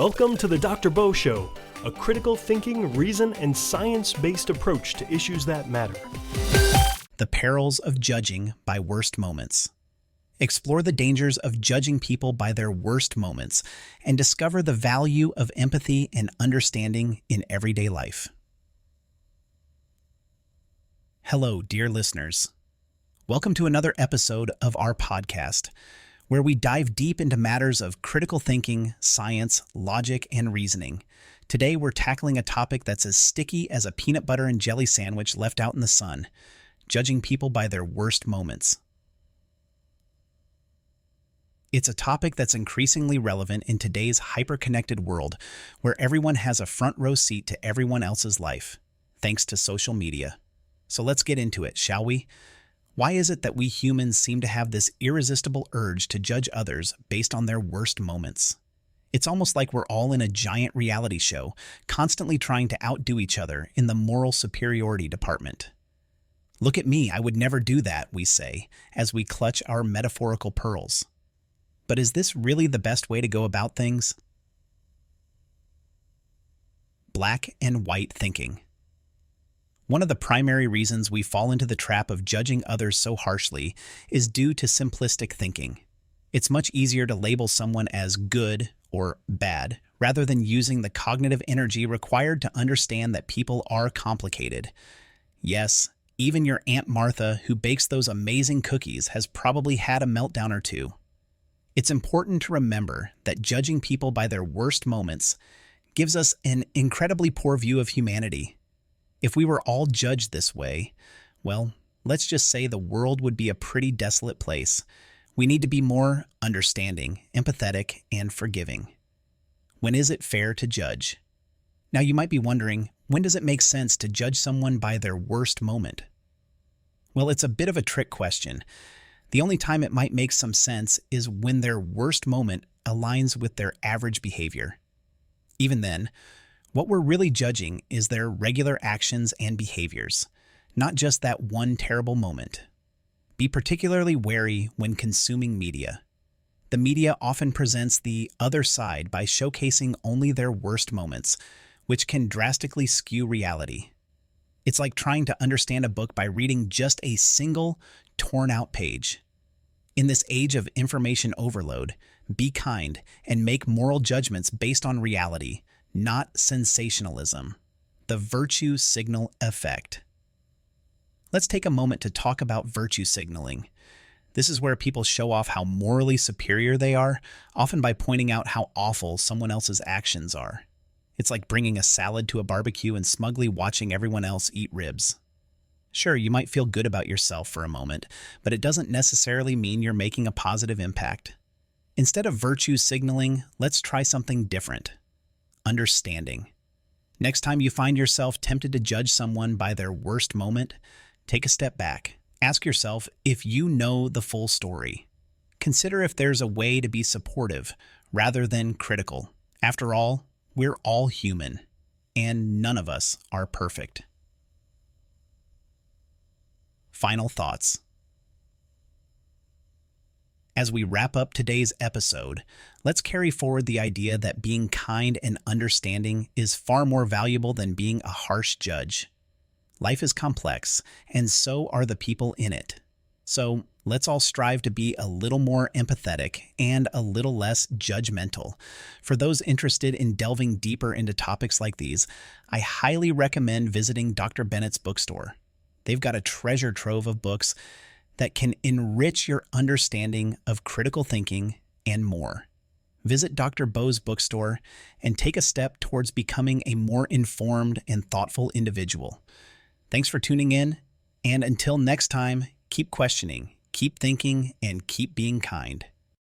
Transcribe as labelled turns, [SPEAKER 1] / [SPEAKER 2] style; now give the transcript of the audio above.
[SPEAKER 1] Welcome to the Dr. Bo Show, a critical thinking, reason, and science-based approach to issues that matter.
[SPEAKER 2] The Perils of Judging by Worst Moments. Explore the dangers of judging people by their worst moments and discover the value of empathy and understanding in everyday life. Hello, dear listeners. Welcome to another episode of our podcast, where we dive deep into matters of critical thinking, science, logic, and reasoning. Today, we're tackling a topic that's as sticky as a peanut butter and jelly sandwich left out in the sun: judging people by their worst moments. It's a topic that's increasingly relevant in today's hyper-connected world, where everyone has a front row seat to everyone else's life, thanks to social media. So let's get into it, shall we? Why is it that we humans seem to have this irresistible urge to judge others based on their worst moments? It's almost like we're all in a giant reality show, constantly trying to outdo each other in the moral superiority department. Look at me, I would never do that, we say, as we clutch our metaphorical pearls. But is this really the best way to go about things? Black and white thinking. One of the primary reasons we fall into the trap of judging others so harshly is due to simplistic thinking. It's much easier to label someone as good or bad, rather than using the cognitive energy required to understand that people are complicated. Yes, even your Aunt Martha, who bakes those amazing cookies, has probably had a meltdown or two. It's important to remember that judging people by their worst moments gives us an incredibly poor view of humanity. If we were all judged this way, well, let's just say the world would be a pretty desolate place. We need to be more understanding, empathetic, and forgiving. When is it fair to judge? Now you might be wondering, when does it make sense to judge someone by their worst moment? Well, it's a bit of a trick question. The only time it might make some sense is when their worst moment aligns with their average behavior. Even then, what we're really judging is their regular actions and behaviors, not just that one terrible moment. Be particularly wary when consuming media. The media often presents the other side by showcasing only their worst moments, which can drastically skew reality. It's like trying to understand a book by reading just a single, torn-out page. In this age of information overload, be kind and make moral judgments based on reality, not sensationalism. The virtue signal effect. Let's take a moment to talk about virtue signaling. This is where people show off how morally superior they are, often by pointing out how awful someone else's actions are. It's like bringing a salad to a barbecue and smugly watching everyone else eat ribs. Sure, you might feel good about yourself for a moment, but it doesn't necessarily mean you're making a positive impact. Instead of virtue signaling, let's try something different. Understanding. Next time you find yourself tempted to judge someone by their worst moment, take a step back. Ask yourself if you know the full story. Consider if there's a way to be supportive rather than critical. After all, we're all human, and none of us are perfect. Final thoughts. As we wrap up today's episode, let's carry forward the idea that being kind and understanding is far more valuable than being a harsh judge. Life is complex, and so are the people in it. So let's all strive to be a little more empathetic and a little less judgmental. For those interested in delving deeper into topics like these, I highly recommend visiting Dr. Bennett's bookstore. They've got a treasure trove of books that can enrich your understanding of critical thinking and more. Visit Dr. Bo's bookstore and take a step towards becoming a more informed and thoughtful individual. Thanks for tuning in, and until next time, keep questioning, keep thinking, and keep being kind.